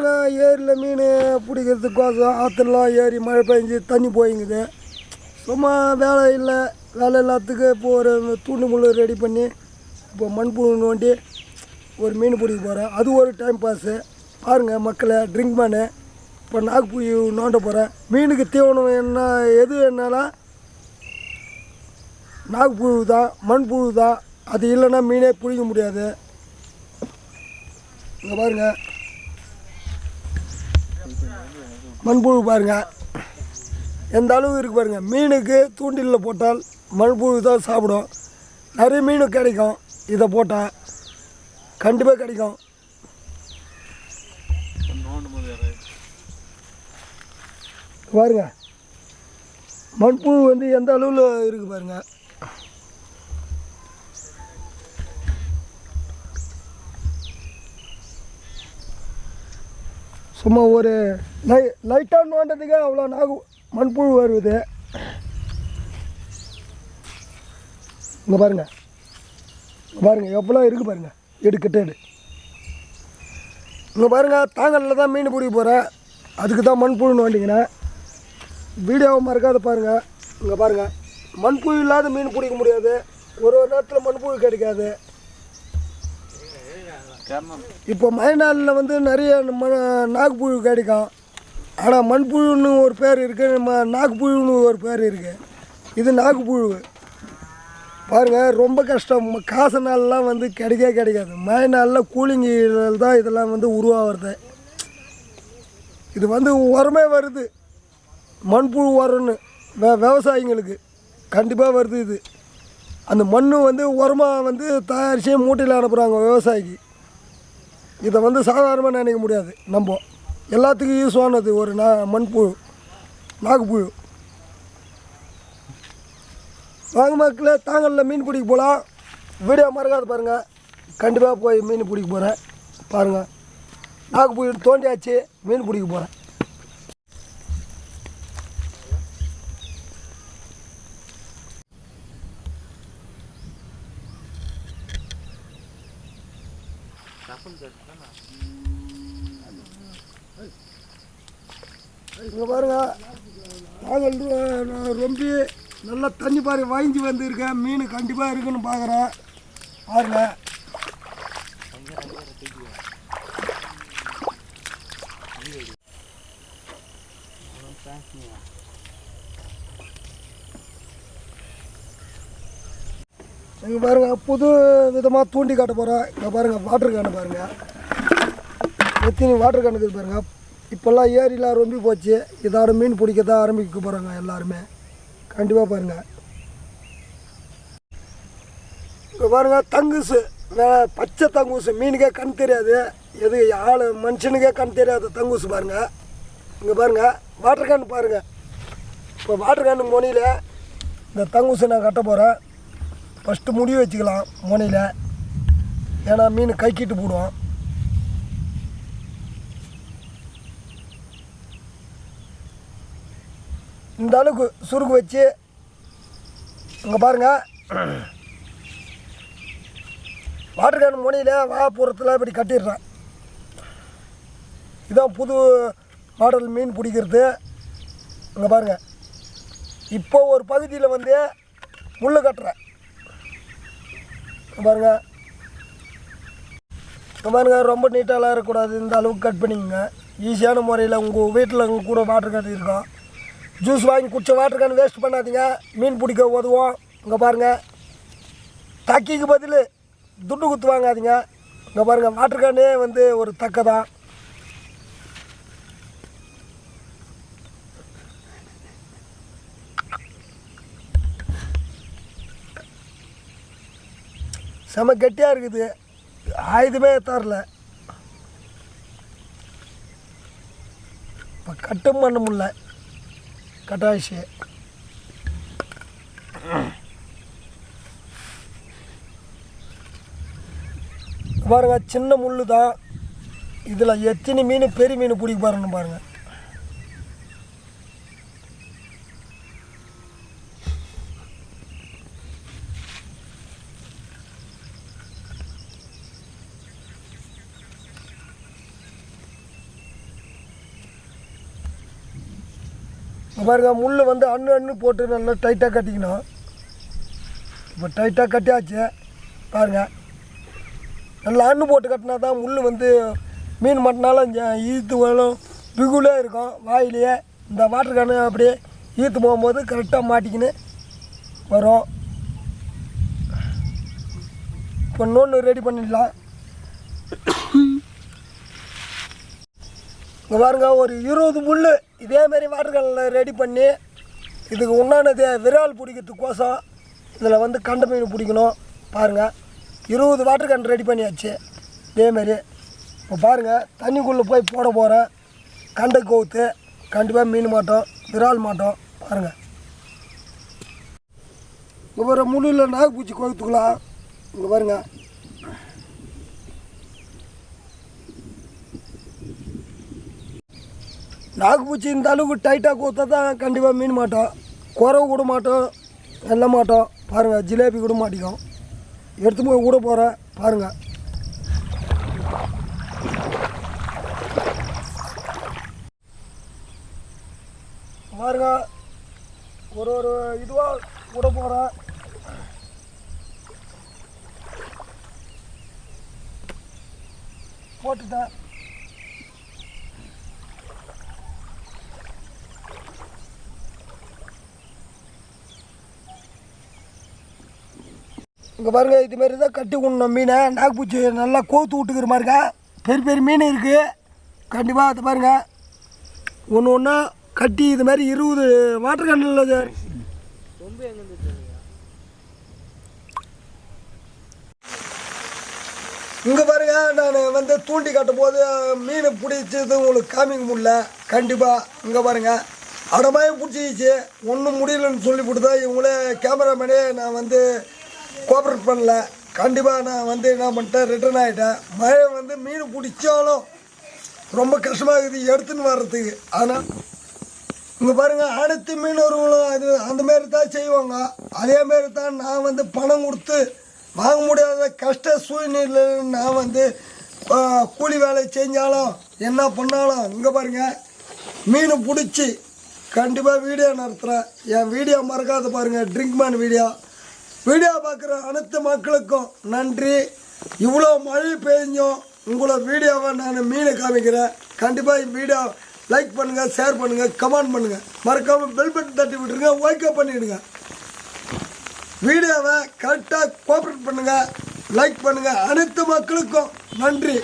பாருங்க ஏரியில் மீன் பிடிக்கிறதுக்கோசம் ஆற்றுலாம் ஏரி மழை பெஞ்சு தண்ணி போயிங்குது. சும்மா வேலை இல்லை, வேலை எல்லாத்துக்கு இப்போ ஒரு தூண்டு முள் ரெடி பண்ணி இப்போ மண்புழு நோண்டி ஒரு மீன் பிடிக்க போகிறேன். அது ஒரு டைம் பாஸு. பாருங்கள் மக்களை, ட்ரிங்க் பண்ணு. இப்போ நாக்குப்புழு நோண்ட போகிறேன். மீனுக்கு தீவனம் எது என்னாலும் நாக்குப்புழு தான், மண்புழு தான். அது இல்லைன்னா மீனே பிடிக்க முடியாது. இங்கே பாருங்கள் மண்புழு பாருங்கள் எந்த அளவு இருக்குது பாருங்கள். மீனுக்கு தூண்டிலில் போட்டால் மண்புழு தான் சாப்பிடும். நிறைய மீன் கிடைக்கும், இதை போட்டால் கண்டிப்பாக கிடைக்கும். பாருங்க மண்புழு வந்து எந்த அளவில் இருக்குது பாருங்க. சும்மா ஒரு லைட்டாக நோண்டதுக்கு அவ்வளோ மண்புழு வருது. இங்கே பாருங்கள், பாருங்கள் எவ்வளோ இருக்குது பாருங்கள். எடு. இங்கே பாருங்கள் தாங்கல்ல தான் மீன் பிடிக்க போகிறேன். அதுக்கு தான் மண்புழு நோண்டிங்கண்ணே. வீடியோவை மறக்காத பாருங்கள். இங்கே பாருங்கள் மண்புழு இல்லாத மீன் பிடிக்க முடியாது. ஒரு நேரத்தில் மண்புழு கிடைக்காது. இப்போ மழை நாளில் வந்து நிறைய நாக்குப்புழு கிடைக்கும். ஆனால் மண்புழுன்னு ஒரு பேர் இருக்குது, நாக்குப்புழுன்னு ஒரு பேர் இருக்குது. இது நாக்குப்புழு பாருங்கள் ரொம்ப கஷ்டம். காசு நாள்லாம் வந்து கிடைக்காது. மழை நாளில் கூலிங்கில் தான் இதெல்லாம் வந்து உருவாகிறது. இது வந்து உரமே வருது, மண்புழு உரம்னு விவசாயிங்களுக்கு கண்டிப்பாக வருது. இது அந்த மண் வந்து உரமாக வந்து தயாரித்து மூட்டையில் அனுப்புகிறாங்க விவசாயிக்கு. இதை வந்து சாதாரணமாக நினைக்க முடியாது. நம்ம எல்லாத்துக்கும் யூஸ் ஆனது ஒரு மண்புழு, நாக்குப்புழு. வாங்க மக்களே, தாங்கல்ல மீன் பிடிக்க போகலாம். வீடியோ மறக்காது பாருங்கள். கண்டிப்பாக போய் மீன் பிடிக்க போகிறேன். பாருங்கள் நாக்குப்புழு தோண்டியாச்சு, மீன் பிடிக்க போகிறேன். இங்கே பாருங்க நாங்கள் ரொம்ப நல்லா தண்ணி பாரு வாங்கி வந்துருக்கேன். மீன் கண்டிப்பாக இருக்குன்னு பார்க்குறேன். பாருங்க இங்கே பாருங்கள் புது விதமாக தூண்டி காட்ட போகிறேன். இங்கே பாருங்கள் வாட்டர் கேனு பாருங்கள், எத்தனை வாட்டர் கேன் இருக்குது பாருங்கள். இப்போல்லாம் ஏரிலாம் ரொம்ப போச்சு. இதோட மீன் பிடிக்க தான் ஆரம்பிக்க போகிறாங்க எல்லாருமே. கண்டிப்பாக பாருங்கள். இப்போ பாருங்கள் தங்குசு, பச்சை தங்குசு. மீனுக்கே கண் தெரியாது, எது மனுஷனுக்கே கண் தெரியாது தங்குசு பாருங்கள். இங்கே பாருங்கள் வாட்டர் கேன் பாருங்கள். இப்போ வாட்டர் கேனு மொனியில் இந்த தங்குசு நான் கட்ட போகிறேன். ஃபஸ்ட்டு முடிவு வச்சுக்கலாம் மொனியில், ஏன்னா மீன் கைக்கிட்டு போடுவோம். இந்த அளவுக்கு சுருக்கு வச்சு இங்கே பாருங்கள் வாட்டர் கேன் முனையில் வாப்புறத்தில் இப்படி கட்டிடுறேன். இதுதான் புது மாடல் மீன் பிடிக்கிறது. இங்கே பாருங்கள் இப்போ ஒரு பகுதியில் வந்து முள் கட்டுறேன். பாருங்கள் ரொம்ப நீட்டாலாம் இருக்கக்கூடாது. இந்த அளவுக்கு கட் பண்ணிக்கோங்க. ஈஸியான முறையில் உங்கள் வீட்டில் உங்கள் கூட வாட்டர் கேன் இருக்கும். ஜூஸ் வாங்கி குடிச்ச வாட்டர் கேன் வேஸ்ட் பண்ணாதீங்க, மீன் பிடிக்க உதவும். இங்கே பாருங்கள் தக்கிக்கு பதில் துட்டு குத்து வாங்காதீங்க. இங்கே பாருங்கள் வாட்டர் கேனே வந்து ஒரு தக்க தான். செம கெட்டியாக இருக்குது, ஆயுதமே தரல. இப்போ கட்டும் பண்ண முடியல, கட்டாயிச்சு. பாருங்க சின்ன முள் தான். இதில் எத்தனை மீன் பெரிய மீன் பிடிக்க பாருன்னு பாருங்கள். பாருங்க முள் வந்து அண்ணு போட்டு நல்லா டைட்டாக கட்டிக்கணும். இப்போ டைட்டாக கட்டியாச்சு பாருங்கள். நல்லா அண்ணு போட்டு கட்டினா தான் முள் வந்து மீன் மாட்டினாலும் ஈத்து வரும், பிகுலே இருக்கும் வாயிலேயே. இந்த வாட்டர் கேனு அப்படியே ஈத்து போகும்போது கரெக்டாக மாட்டிக்கின்னு வரும். இப்போ இன்னொன்று ரெடி பண்ணிடலாம். இங்கே பாருங்க ஒரு 20 முள் இதேமாரி வாட்டர் கேனில் ரெடி பண்ணி இதுக்கு உண்டானது விரால் பிடிக்கிறதுக்கோசம் இதில் வந்து கண்டை மீன் பிடிக்கணும். பாருங்கள் 20 வாட்டர் கேன் ரெடி பண்ணியாச்சு. இதேமாரி இப்போ பாருங்கள் தண்ணிக்குள்ளே போய் போட போகிறேன். கண்டை கவுத்து கண்டிப்பாக மீன் மாட்டோம், விரால் மாட்டோம். பாருங்கள் இங்கே பாரு முள்ளில் நாகப்பூச்சி கோத்துக்கலாம். இங்கே பாருங்கள் நாகப்பூச்சி இந்த அளவுக்கு டைட்டாக கோத்தா தான் கண்டிப்பாக மீன் மாட்டோம். குறவு கூட மாட்டோம், வெள்ள மாட்டோம். பாருங்கள் ஜிலேபி கூட மாட்டிக்கும். எடுத்து போய் கூட போகிறேன். பாருங்கள் பாருங்க ஒரு இதுவாக கூட போகிறேன். போட்டுட்டேன். இங்கே பாருங்கள் இதுமாரி தான் கட்டி விடணும் மீனை. நாகப்பூச்சி நல்லா கோத்து விட்டுக்கிற மாதிரிக்கா. பெரிய பெரிய மீன் இருக்குது கண்டிப்பாக. அது பாருங்கள் ஒன்று ஒன்றா கட்டி இது மாதிரி 20 வாட்டர் கேனில் சார். இங்கே பாருங்க நான் வந்து தூண்டி கட்டும் போது மீனை பிடிச்சது உங்களுக்கு காமிக்க முடியல. கண்டிப்பாக இங்கே பாருங்கள் அடமாயும் பிடிச்சிச்சு. ஒன்றும் முடியலன்னு சொல்லி கொடுத்தா இவங்களே கேமராமேனே நான் வந்து கோஆப்ரேட் பண்ணல. கண்டிப்பாக நான் வந்து என்ன பண்ணிட்டேன், ரிட்டர்ன் ஆகிட்டேன். மழை வந்து மீன் பிடிச்சாலும் ரொம்ப கஷ்டமாக இருக்குது எடுத்துன்னு வர்றதுக்கு. ஆனால் இங்கே பாருங்கள் அனைத்து மீனவர்களும் அது அந்தமாரி தான் செய்வாங்க. அதேமாரி தான் நான் வந்து பணம் கொடுத்து வாங்க முடியாத கஷ்ட சூழ்நிலையில் நான் வந்து கூலி வேலை செஞ்சாலும் என்ன பண்ணாலும் இங்கே பாருங்கள் மீன் பிடிச்சி கண்டிப்பாக வீடியோ நடத்துகிறேன். என் வீடியோ மறக்காத பாருங்கள். ட்ரிங்க் மேன் வீடியோ பார்க்குற அனைத்து மக்களுக்கும் நன்றி. இவ்வளோ மழை பெய்ஞ்சும் உங்களை வீடியோவை நான் மீனை காமிக்கிறேன். கண்டிப்பாக வீடியோ லைக் பண்ணுங்கள், ஷேர் பண்ணுங்கள், கமெண்ட் பண்ணுங்கள். மறக்காமல் பெல் பட்டன் தட்டி விட்டுருங்க, ஓகே பண்ணிவிடுங்க. வீடியோவை கரெக்டாக கோஆப்ரேட் பண்ணுங்கள், லைக் பண்ணுங்கள். அனைத்து மக்களுக்கும் நன்றி.